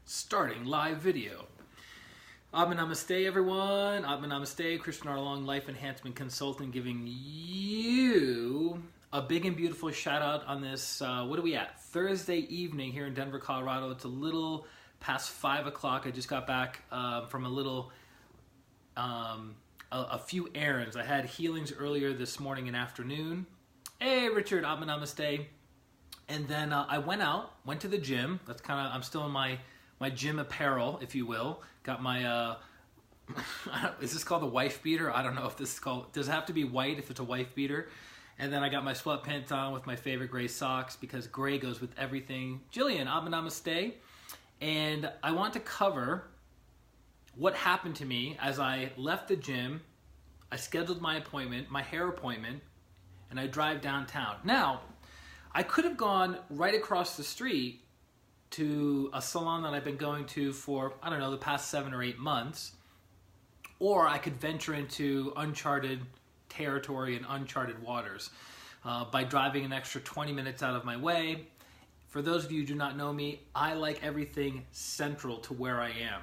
Starting live video. Namaste everyone. Namaste, ChristianRLong Life Enhancement Consultant, giving you a big and beautiful shout out on this, what are we at? Thursday evening here in Denver, Colorado. It's a little past 5 o'clock. I just got back from a few errands. I had healings earlier this morning and afternoon. Hey Richard, Namaste. And then I went to the gym. That's kind of, I'm still in my gym apparel, if you will. Got my, is this called the wife beater? I don't know if this is called, does it have to be white if it's a wife beater? And then I got my sweatpants on with my favorite gray socks because gray goes with everything. Jillian, Namaste. And I want to cover what happened to me as I left the gym. I scheduled my appointment, my hair appointment, and I drive downtown. Now, I could have gone right across the street to a salon that I've been going to for, I don't know, the past 7 or 8 months, or I could venture into uncharted territory and uncharted waters by driving an extra 20 minutes out of my way. For those of you who do not know me, I like everything central to where I am.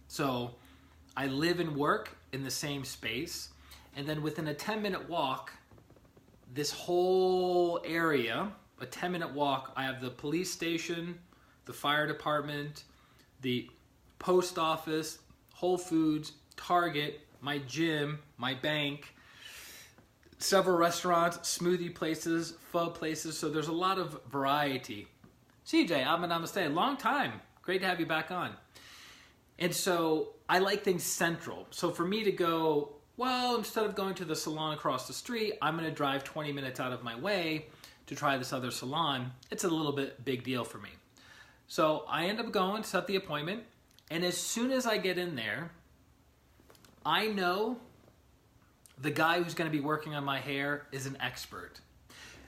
So I live and work in the same space, and then within a 10-minute walk, this whole area, a 10-minute walk, I have the police station, the fire department, the post office, Whole Foods, Target, my gym, my bank, several restaurants, smoothie places, pho places, so there's a lot of variety. CJ, Namaste, long time. Great to have you back on. And so I like things central. So for me to go, well, instead of going to the salon across the street, I'm going to drive 20 minutes out of my way to try this other salon. It's a little bit big deal for me. So I end up going, set the appointment, and as soon as I get in there, I know the guy who's going to be working on my hair is an expert.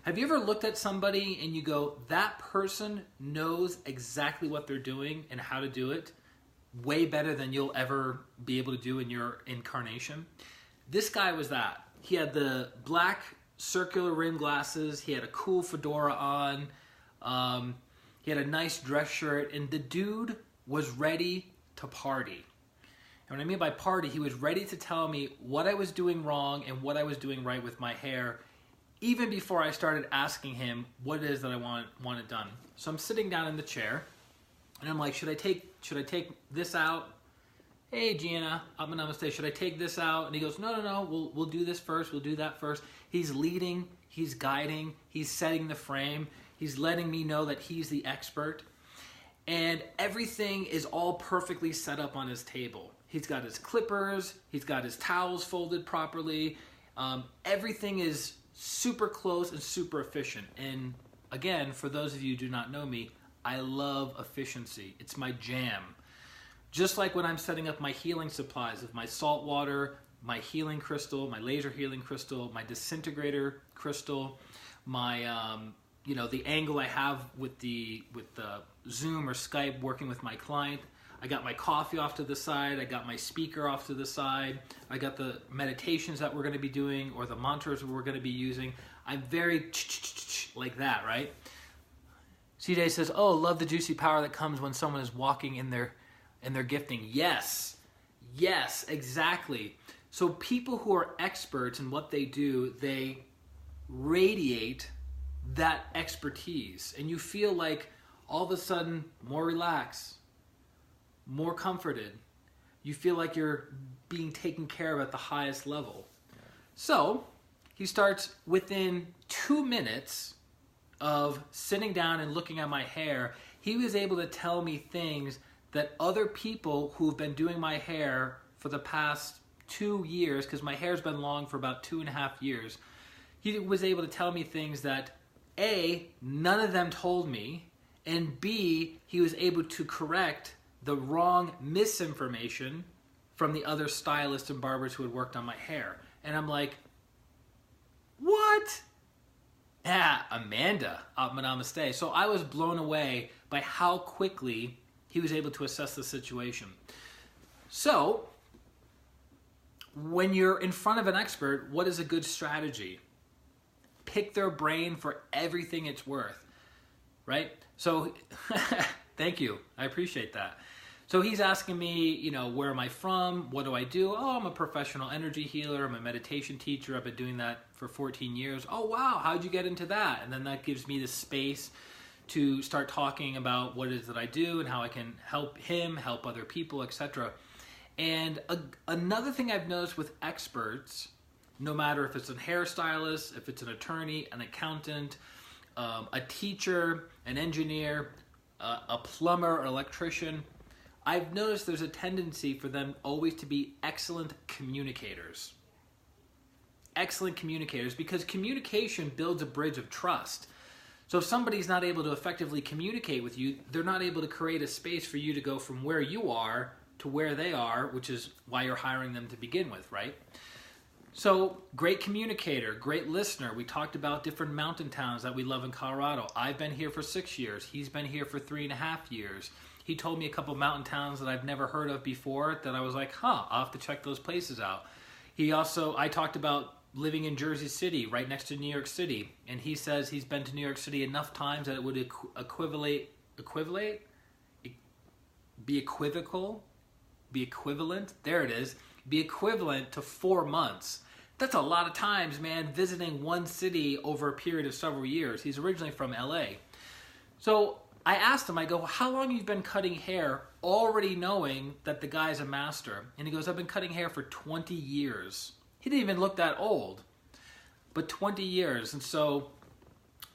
Have you ever looked at somebody and you go, that person knows exactly what they're doing and how to do it way better than you'll ever be able to do in your incarnation? This guy was that. He had the black circular rim glasses. He had a cool fedora on. He had a nice dress shirt, and the dude was ready to party. And what I mean by party, he was ready to tell me what I was doing wrong and what I was doing right with my hair, even before I started asking him what it is that I want it done. So I'm sitting down in the chair, and I'm like, should I take this out? Hey Gianna, Namaste, should I take this out? And he goes, no, we'll do this first, we'll do that first. He's leading, he's guiding, he's setting the frame, he's letting me know that he's the expert. And everything is all perfectly set up on his table. He's got his clippers, he's got his towels folded properly. Everything is super close and super efficient. And again, for those of you who do not know me, I love efficiency. It's my jam. Just like when I'm setting up my healing supplies of my salt water, my healing crystal, my laser healing crystal, my disintegrator crystal, my the angle I have with the Zoom or Skype working with my client. I got my coffee off to the side, I got my speaker off to the side, I got the meditations that we're going to be doing or the mantras we're going to be using. I'm very like that, right? CJ says, oh, love the juicy power that comes when someone is walking in their gifting. Yes, exactly. So people who are experts in what they do, they radiate that expertise. And you feel like all of a sudden more relaxed, more comforted. You feel like you're being taken care of at the highest level. So he starts within 2 minutes of sitting down and looking at my hair. He was able to tell me things that other people who've been doing my hair for the past 2 years, because my hair's been long for about 2.5 years, he was able to tell me things that A, none of them told me, and B, he was able to correct the wrong misinformation from the other stylists and barbers who had worked on my hair. And I'm like, what? Yeah, Amanda, Namaste. So I was blown away by how quickly he was able to assess the situation. So when you're in front of an expert, what is a good strategy? Pick their brain for everything it's worth, right? So Thank you. I appreciate that. So he's asking me, you know, where am I from? What do I do? Oh, I'm a professional energy healer. I'm a meditation teacher. I've been doing that for 14 years. Oh, wow. How'd you get into that? And then that gives me the space to start talking about what it is that I do and how I can help him, help other people, etc. And another thing I've noticed with experts, no matter if it's a hairstylist, if it's an attorney, an accountant, a teacher, an engineer, a plumber, or electrician, I've noticed there's a tendency for them always to be excellent communicators. Excellent communicators, because communication builds a bridge of trust. So if somebody's not able to effectively communicate with you, they're not able to create a space for you to go from where you are to where they are, which is why you're hiring them to begin with, right? So great communicator, great listener. We talked about different mountain towns that we love in Colorado. I've been here for 6 years. He's been here for 3.5 years. He told me a couple mountain towns that I've never heard of before that I was like, I'll have to check those places out. I talked about living in Jersey City, right next to New York City. And he says he's been to New York City enough times that it would be equivalent to 4 months. That's a lot of times, man, visiting one city over a period of several years. He's originally from LA. So I asked him, I go, how long have you been cutting hair, already knowing that the guy's a master? And he goes, I've been cutting hair for 20 years. He didn't even look that old, but 20 years. And so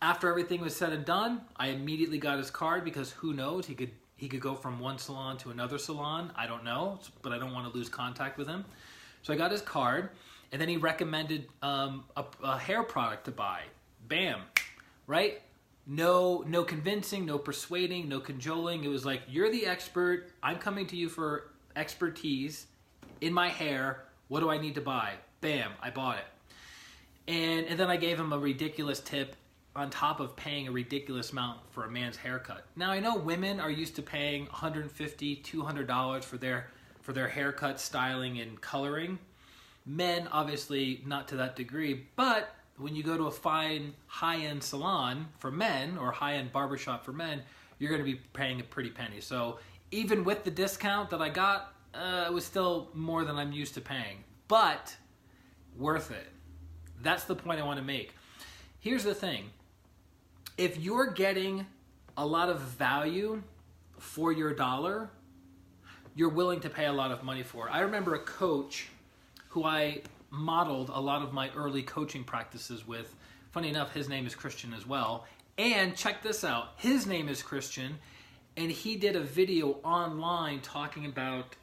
after everything was said and done, I immediately got his card, because who knows, he could go from one salon to another salon. I don't know, but I don't want to lose contact with him. So I got his card, and then he recommended a hair product to buy. Bam, right? No convincing, no persuading, no cajoling. It was like, you're the expert. I'm coming to you for expertise in my hair. What do I need to buy? Bam, I bought it. And then I gave him a ridiculous tip on top of paying a ridiculous amount for a man's haircut. Now, I know women are used to paying $150, $200 for their haircut, styling, and coloring. Men, obviously, not to that degree, but when you go to a fine, high-end salon for men, or high-end barbershop for men, you're going to be paying a pretty penny. So even with the discount that I got, it was still more than I'm used to paying, but worth it. That's the point I want to make. Here's the thing. If you're getting a lot of value for your dollar, you're willing to pay a lot of money for it. I remember a coach who I modeled a lot of my early coaching practices with. Funny enough, his name is Christian as well. And check this out. His name is Christian, and he did a video online talking about,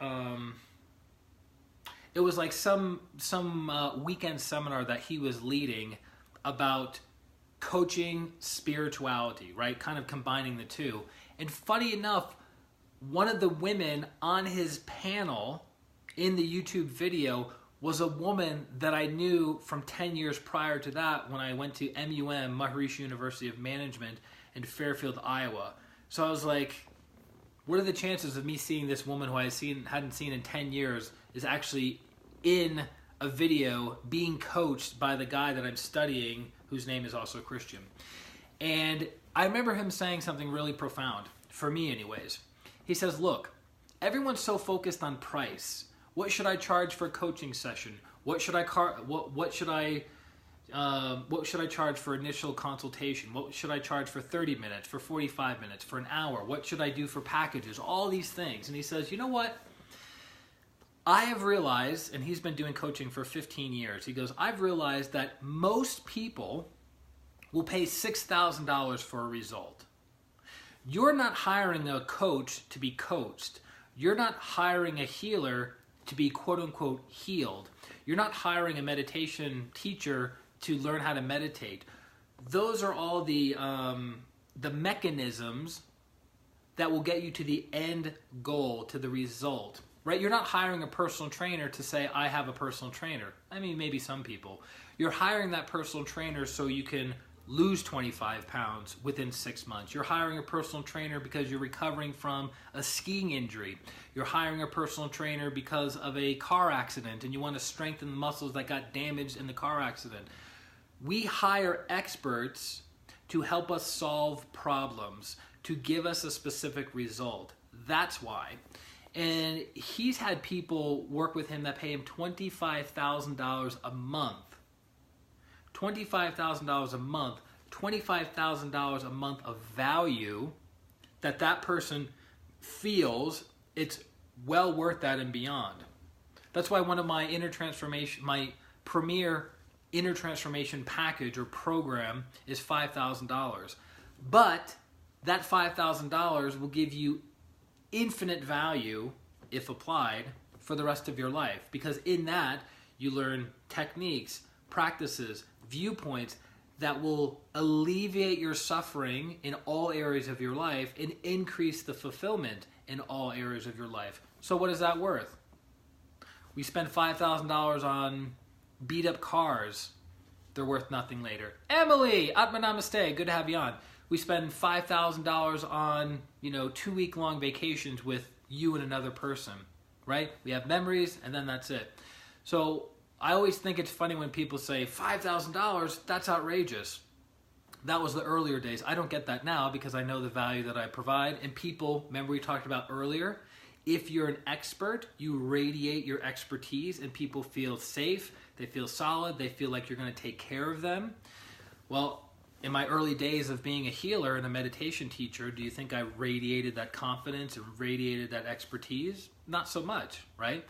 it was like some weekend seminar that he was leading about coaching spirituality, right? Kind of combining the two. And funny enough, one of the women on his panel in the YouTube video was a woman that I knew from 10 years prior to that when I went to MUM, Maharishi University of Management in Fairfield, Iowa. So I was like, what are the chances of me seeing this woman who I hadn't seen in 10 years is actually in a video being coached by the guy that I'm studying, whose name is also Christian? And I remember him saying something really profound, for me anyways. He says, look, everyone's so focused on price. What should I charge for a coaching session? What should I charge for initial consultation? What should I charge for 30 minutes, for 45 minutes, for an hour? What should I do for packages? All these things. And he says, you know what? I have realized, and he's been doing coaching for 15 years. He goes, I've realized that most people will pay $6,000 for a result. You're not hiring a coach to be coached. You're not hiring a healer to be quote-unquote healed. You're not hiring a meditation teacher to learn how to meditate. Those are all the mechanisms that will get you to the end goal, to the result, right? You're not hiring a personal trainer to say, I have a personal trainer. I mean, maybe some people. You're hiring that personal trainer so you can lose 25 pounds within 6 months. You're hiring a personal trainer because you're recovering from a skiing injury. You're hiring a personal trainer because of a car accident and you want to strengthen the muscles that got damaged in the car accident. We hire experts to help us solve problems, to give us a specific result. That's why. And he's had people work with him that pay him $25,000 a month. $25,000 a month, $25,000 a month of value that person feels it's well worth that and beyond. That's why one of my my premier inner transformation package or program is $5,000. But that $5,000 will give you infinite value, if applied, for the rest of your life. Because in that, you learn techniques, practices, viewpoints that will alleviate your suffering in all areas of your life and increase the fulfillment in all areas of your life. So what is that worth? We spend $5,000 on beat up cars. They're worth nothing later. Emily, Atma Namaste, good to have you on. We spend $5,000 on, 2-week long vacations with you and another person, right? We have memories and then that's it. So I always think it's funny when people say, $5,000, that's outrageous. That was the earlier days. I don't get that now because I know the value that I provide. And people, remember we talked about earlier, if you're an expert, you radiate your expertise and people feel safe, they feel solid, they feel like you're going to take care of them. Well, in my early days of being a healer and a meditation teacher, do you think I radiated that confidence and radiated that expertise? Not so much, right?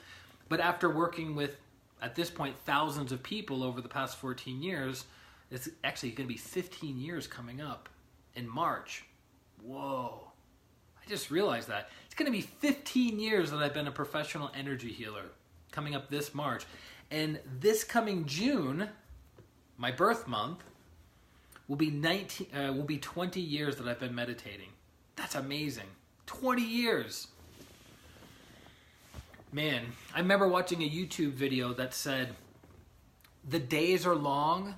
But after working with, at this point, thousands of people over the past 14 years, it's actually going to be 15 years coming up in March. Whoa. I just realized that. It's going to be 15 years that I've been a professional energy healer coming up this March. And this coming June, my birth month, will be 20 years that I've been meditating. That's amazing. 20 years. Man, I remember watching a YouTube video that said, the days are long,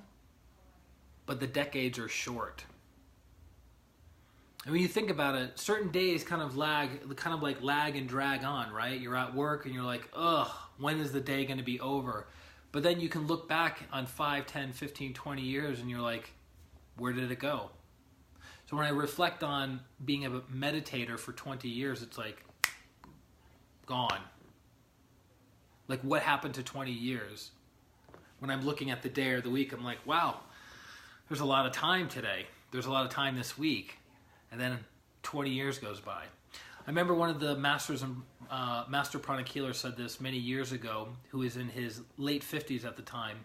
but the decades are short. And when you think about it, certain days kind of lag and drag on, right? You're at work and you're like, ugh, when is the day going to be over? But then you can look back on 5, 10, 15, 20 years and you're like, where did it go? So when I reflect on being a meditator for 20 years, it's like, gone. Like, what happened to 20 years? When I'm looking at the day or the week, I'm like, wow, there's a lot of time today. There's a lot of time this week. And then 20 years goes by. I remember one of the masters and master pranic healers said this many years ago, who was in his late 50s at the time.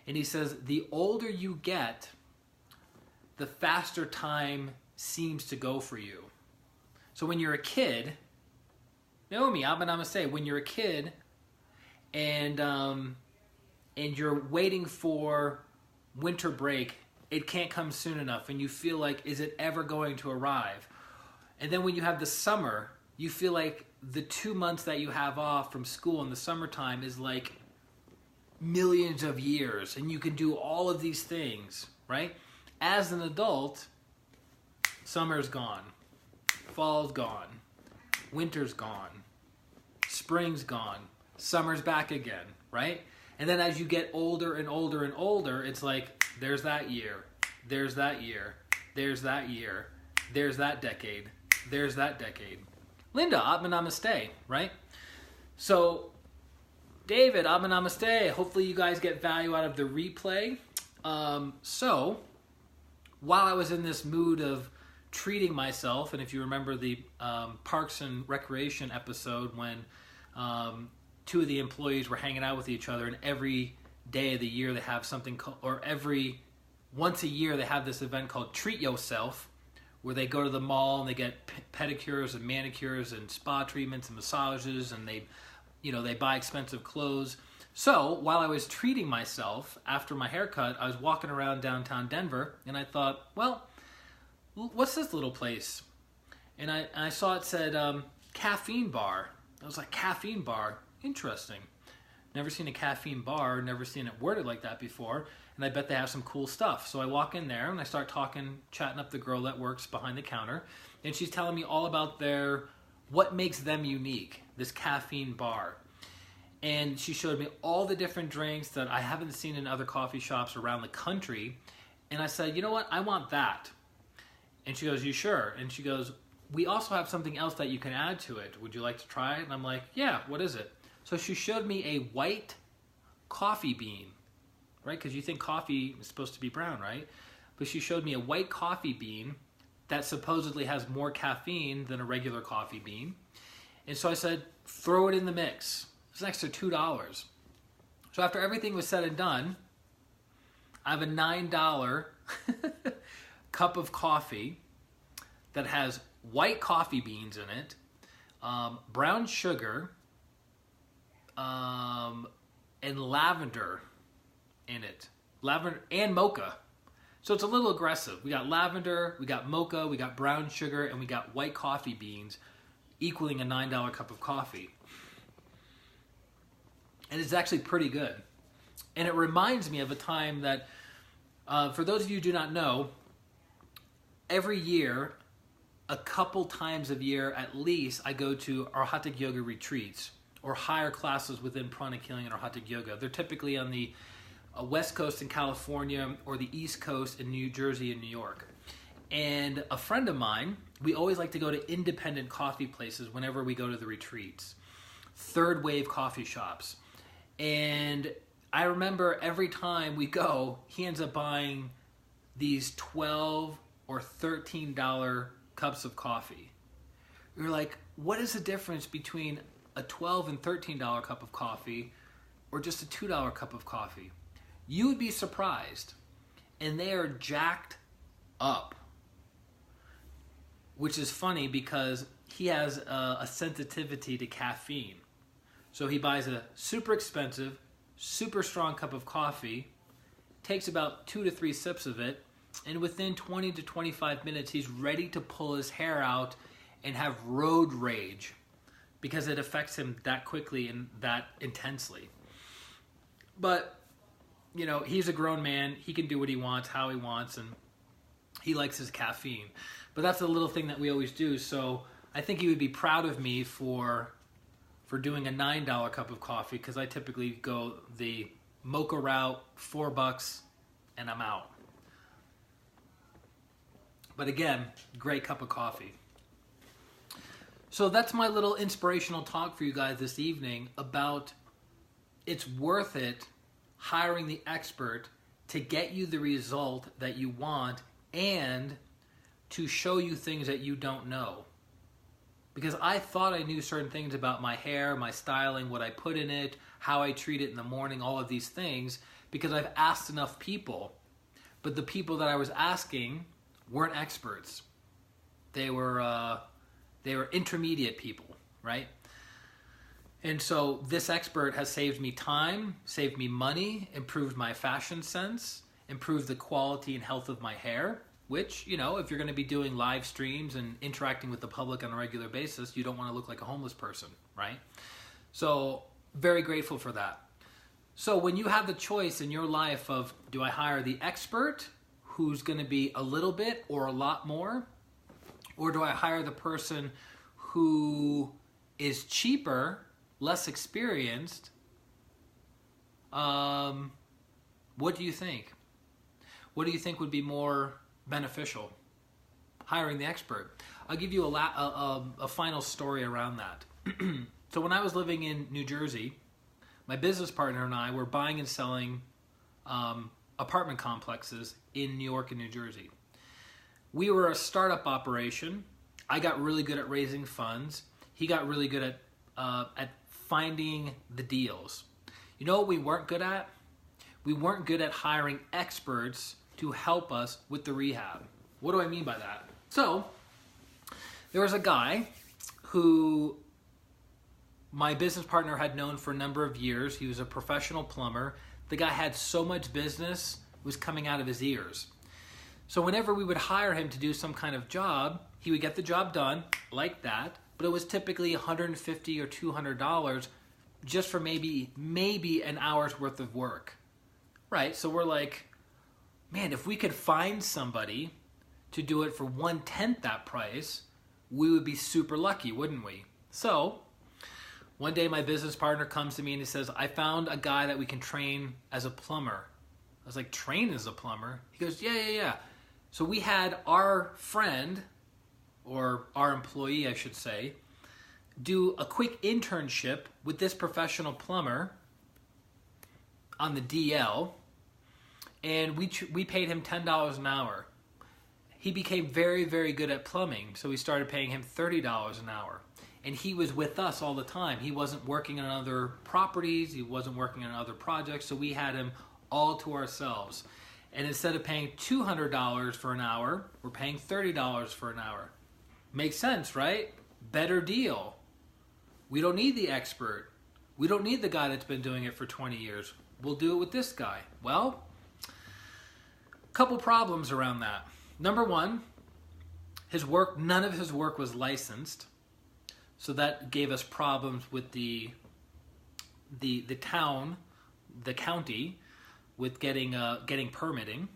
And he says, the older you get, the faster time seems to go for you. So when you're a kid, Naomi, Abba Namaste, when you're a kid and you're waiting for winter break, it can't come soon enough, and you feel like, is it ever going to arrive? And then when you have the summer, you feel like the 2 months that you have off from school in the summertime is like millions of years, and you can do all of these things, right? As an adult, summer's gone, fall's gone, winter's gone, spring's gone, summer's back again, right? And then as you get older and older and older, it's like, there's that year, there's that year, there's that year, there's that decade, there's that decade. Linda, Atma Namaste, right? So, David, Atma Namaste. Hopefully you guys get value out of the replay. So, while I was in this mood of treating myself, and if you remember the Parks and Recreation episode when two of the employees were hanging out with each other, and every day of the year they have something called, or once a year they have this event called Treat Yourself, where they go to the mall and they get pedicures and manicures and spa treatments and massages, and they buy expensive clothes. So while I was treating myself after my haircut, I was walking around downtown Denver, and I thought, well, what's this little place? And I saw it said Caffeine Bar. I was like, Caffeine Bar? Interesting. Never seen a caffeine bar, never seen it worded like that before, and I bet they have some cool stuff. So I walk in there and I start chatting up the girl that works behind the counter, and she's telling me all about what makes them unique, this Caffeine Bar. And she showed me all the different drinks that I haven't seen in other coffee shops around the country, and I said, you know what, I want that. And she goes, you sure? And she goes, we also have something else that you can add to it. Would you like to try it? And I'm like, yeah, what is it? So she showed me a white coffee bean, right? Because you think coffee is supposed to be brown, right? But she showed me a white coffee bean that supposedly has more caffeine than a regular coffee bean. And so I said, throw it in the mix. It's an extra $2. So after everything was said and done, I have a $9 cup of coffee that has white coffee beans in it, brown sugar, and lavender in it. Lavender and mocha. So it's a little aggressive. We got lavender, we got mocha, we got brown sugar, and we got white coffee beans, equaling a $9 cup of coffee. And it's actually pretty good. And it reminds me of a time that, for those of you who do not know, every year, a couple times a year at least, I go to Arhatic Yoga retreats or higher classes within pranic healing and Arhatic Yoga. They're typically on the West Coast in California or the East Coast in New Jersey and New York. And a friend of mine, we always like to go to independent coffee places whenever we go to the retreats. Third wave coffee shops. And I remember every time we go, he ends up buying these $12 or $13 cups of coffee. You're like, what is the difference between a $12 and $13 cup of coffee or just a $2 cup of coffee? You would be surprised. And they are jacked up. Which is funny because he has a sensitivity to caffeine. So he buys a super expensive, super strong cup of coffee, takes about 2 to 3 sips of it, and within 20 to 25 minutes, he's ready to pull his hair out and have road rage because it affects him that quickly and that intensely. But, you know, he's a grown man. He can do what he wants, how he wants, and he likes his caffeine. But that's a little thing that we always do. So I think he would be proud of me for doing a $9 cup of coffee, because I typically go the mocha route, $4, and I'm out. But again, great cup of coffee. So that's my little inspirational talk for you guys this evening about it's worth it hiring the expert to get you the result that you want and to show you things that you don't know. Because I thought I knew certain things about my hair, my styling, what I put in it, how I treat it in the morning, all of these things, because I've asked enough people. But the people that I was asking weren't experts. They were intermediate people, right? And so this expert has saved me time, saved me money, improved my fashion sense, improved the quality and health of my hair, which, you know, if you're going to be doing live streams and interacting with the public on a regular basis, you don't want to look like a homeless person, right? So very grateful for that. So when you have the choice in your life of, do I hire the expert who's going to be a little bit or a lot more, or do I hire the person who is cheaper, less experienced? What do you think? What do you think would be more beneficial? Hiring the expert. I'll give you a final story around that. So when I was living in New Jersey, my business partner and I were buying and selling apartment complexes in New York and New Jersey. We were a startup operation. I got really good at raising funds. He got really good at finding the deals. You know what we weren't good at? We weren't good at hiring experts to help us with the rehab. What do I mean by that? So there was a guy who my business partner had known for a number of years. He was a professional plumber. The guy had so much business, it was coming out of his ears. So whenever we would hire him to do some kind of job, he would get the job done like that, but it was typically $150 or $200 just for maybe an hour's worth of work. Right, so we're like, man, if we could find somebody to do it for 1/10 that price, we would be super lucky, wouldn't we? So one day my business partner comes to me and he says, I found a guy that we can train as a plumber. I was like, train as a plumber? He goes, yeah. So we had our friend, or our employee, I should say, do a quick internship with this professional plumber on the DL, and we paid him $10 an hour. He became very, very good at plumbing, so we started paying him $30 an hour. And he was with us all the time. He wasn't working on other properties, he wasn't working on other projects, so we had him all to ourselves. And instead of paying $200 for an hour, we're paying $30 for an hour. Makes sense, right? Better deal. We don't need the expert. We don't need the guy that's been doing it for 20 years. We'll do it with this guy. Well, a couple problems around that. Number one, none of his work was licensed. So that gave us problems with the county, with getting permitting.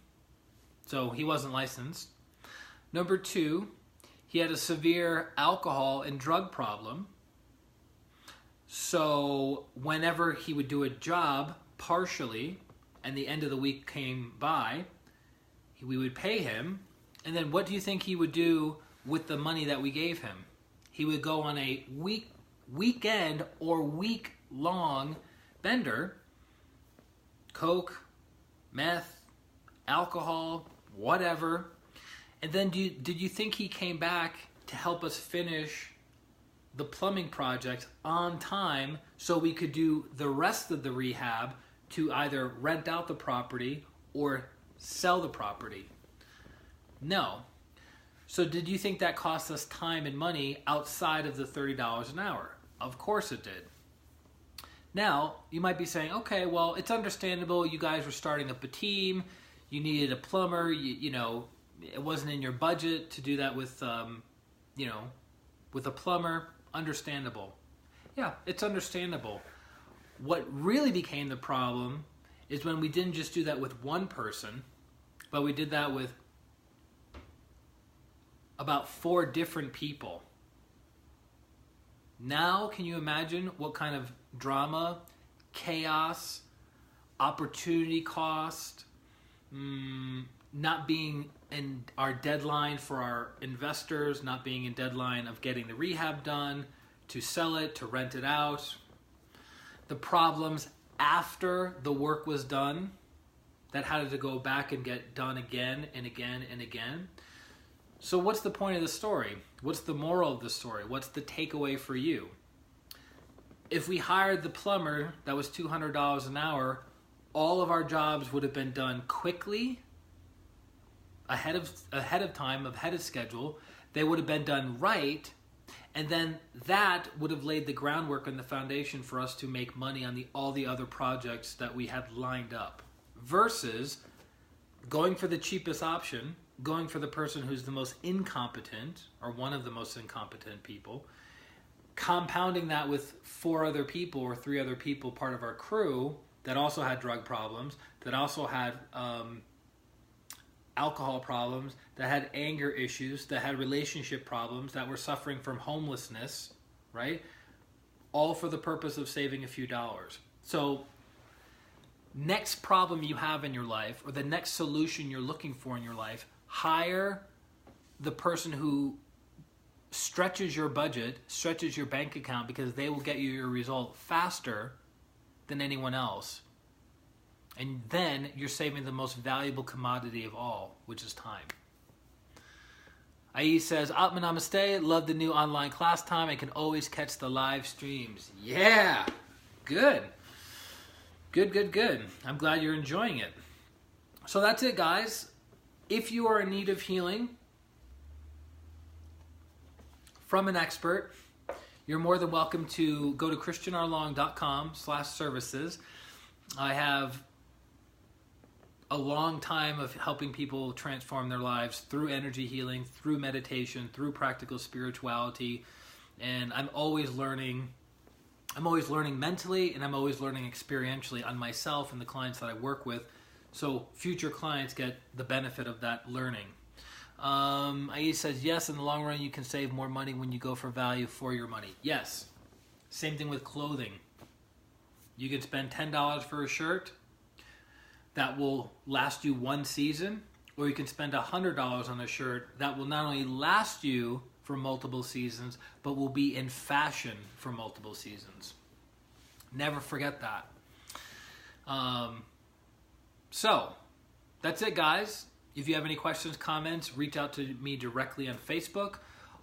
So he wasn't licensed. Number two, he had a severe alcohol and drug problem. So whenever he would do a job partially, and the end of the week came by, we would pay him. And then what do you think he would do with the money that we gave him? He would go on a weekend or week-long bender, coke, meth, alcohol, whatever. And then did you think he came back to help us finish the plumbing project on time so we could do the rest of the rehab to either rent out the property or sell the property? No. So did you think that cost us time and money outside of the $30 an hour? Of course it did. Now, you might be saying, okay, well, it's understandable. You guys were starting up a team. You needed a plumber. You know, it wasn't in your budget to do that with, with a plumber. Understandable. Yeah, it's understandable. What really became the problem is when we didn't just do that with one person, but we did that with about 4 different people. Now, can you imagine what kind of drama, chaos, opportunity cost, not being in our deadline for our investors, not being in deadline of getting the rehab done, to sell it, to rent it out, the problems after the work was done that had to go back and get done again and again and again. So what's the point of the story? What's the moral of the story? What's the takeaway for you? If we hired the plumber that was $200 an hour, all of our jobs would have been done quickly, ahead of time, ahead of schedule. They would have been done right, and then that would have laid the groundwork and the foundation for us to make money on all the other projects that we had lined up. Versus going for the cheapest option, going for the person who's the most incompetent, or one of the most incompetent people, compounding that with 4 other people or 3 other people, part of our crew, that also had drug problems, that also had alcohol problems, that had anger issues, that had relationship problems, that were suffering from homelessness, right? All for the purpose of saving a few dollars. So next problem you have in your life, or the next solution you're looking for in your life, hire the person who stretches your budget, stretches your bank account, because they will get you your result faster than anyone else. And then you're saving the most valuable commodity of all, which is time. Ai says, Atman Namaste, love the new online class time. I can always catch the live streams. Yeah, good. Good. I'm glad you're enjoying it. So that's it, guys. If you are in need of healing from an expert, you're more than welcome to go to ChristianRLong.com/services. I have a long time of helping people transform their lives through energy healing, through meditation, through practical spirituality, and I'm always learning mentally, and I'm always learning experientially on myself and the clients that I work with, so future clients get the benefit of that learning. Ai says, yes, in the long run you can save more money when you go for value for your money. Yes. Same thing with clothing. You can spend $10 for a shirt that will last you 1 season, or you can spend $100 on a shirt that will not only last you for multiple seasons, but will be in fashion for multiple seasons. Never forget that. So, that's it, guys. If you have any questions, comments, reach out to me directly on Facebook.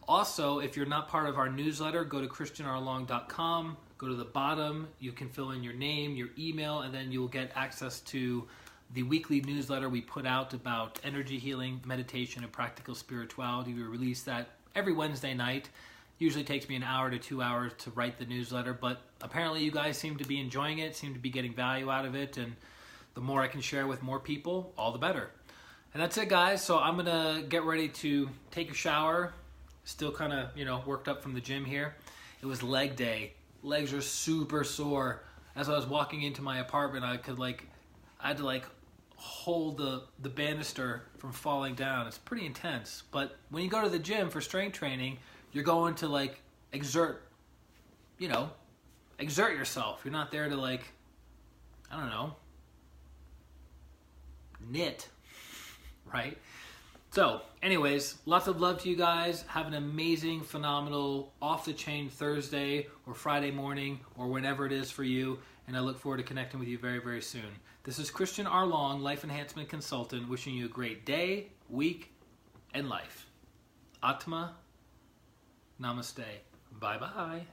Also, if you're not part of our newsletter, go to ChristianRLong.com. Go to the bottom. You can fill in your name, your email, and then you'll get access to the weekly newsletter we put out about energy healing, meditation, and practical spirituality. We release that every Wednesday night. Usually takes me an hour to 2 hours to write the newsletter, but apparently you guys seem to be enjoying it, seem to be getting value out of it, and the more I can share with more people, all the better. And that's it, guys. So I'm going to get ready to take a shower. Still kind of, worked up from the gym here. It was leg day. Legs are super sore. As I was walking into my apartment, I had to hold the banister from falling down. It's pretty intense. But when you go to the gym for strength training, you're going to exert yourself. You're not there to knit, right? So, anyways, lots of love to you guys. Have an amazing, phenomenal, off-the-chain Thursday or Friday morning or whenever it is for you. And I look forward to connecting with you very, very soon. This is Christian R. Long, Life Enhancement Consultant, wishing you a great day, week, and life. Atma. Namaste. Bye-bye.